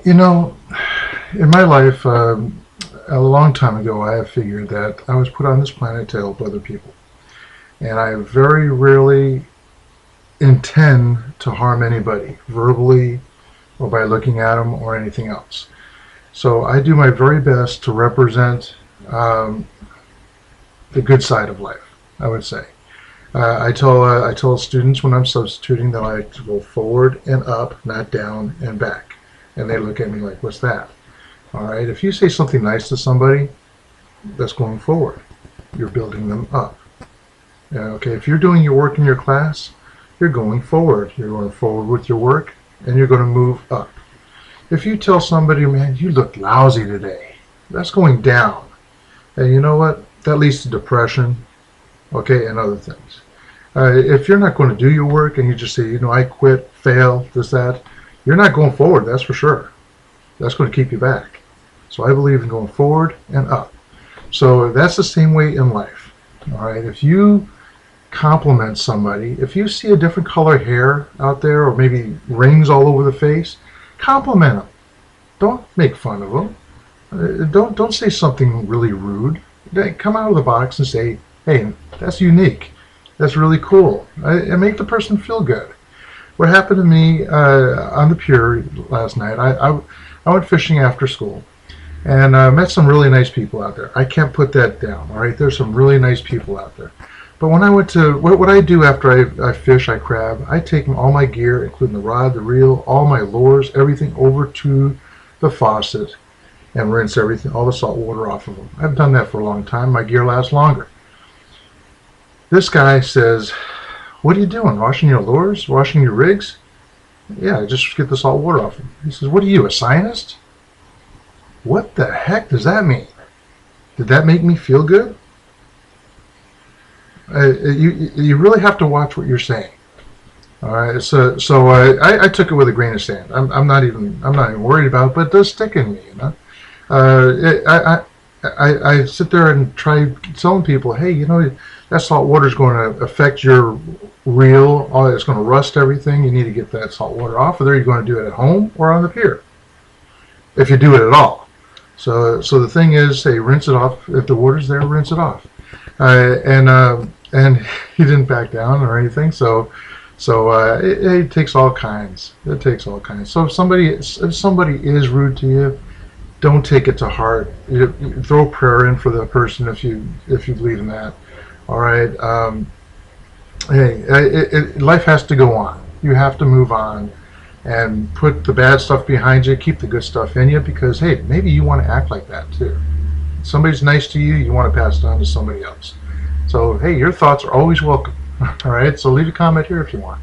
You know, in my life, a long time ago, I have figured that I was put on this planet to help other people. And I very rarely intend to harm anybody, verbally or by looking at them or anything else. So I do my very best to represent um, the good side of life, I would say. I tell students when I'm substituting that I like to go forward and up, not down and back. And they look at me like, what's that? All right, if you say something nice to somebody, that's going forward. You're building them up. Okay, if you're doing your work in your class, you're going forward. You're going forward with your work, and you're going to move up. If you tell somebody, man, you look lousy today, that's going down. And you know what? That leads to depression, okay, and other things. If you're not going to do your work and you just say, I quit, fail, this, that, you're not going forward, that's for sure. That's going to keep you back. So I believe in going forward and up. So that's the same way in life. All right. If you compliment somebody, if you see a different color hair out there or maybe rings all over the face, compliment them. Don't make fun of them. Don't say something really rude. Come out of the box and say, "Hey, that's unique. That's really cool," and make the person feel good. What happened to me on the pier last night? I went fishing after school, and met some really nice people out there. I can't put that down. All right, there's some really nice people out there. But when I went to what I do after I fish, I crab, I take all my gear, including the rod, the reel, all my lures, everything over to the faucet and rinse everything, all the salt water off of them. I've done that for a long time. My gear lasts longer. This guy says, "What are you doing? Washing your lures? Washing your rigs?" "Yeah, just get the salt water off them." He says, "What are you, a scientist?" What the heck does that mean? Did that make me feel good? You really have to watch what you're saying. All right, so I took it with a grain of sand. I'm not even worried about it, but it does stick in me. I sit there and try telling people, hey, that salt water is going to affect your reel. It's going to rust everything. You need to get that salt water off of there. You're going to do it at home or on the pier, if you do it at all. So the thing is, hey, rinse it off. If the water's there, rinse it off. And he didn't back down or anything. So it takes all kinds. It takes all kinds. So if somebody is rude to you, don't take it to heart. You throw a prayer in for the person if you believe in that. All right. Hey, life has to go on. You have to move on and put the bad stuff behind you. Keep the good stuff in you because hey, maybe you want to act like that too. Somebody's nice to you, you want to pass it on to somebody else. So hey, your thoughts are always welcome. All right. So leave a comment here if you want.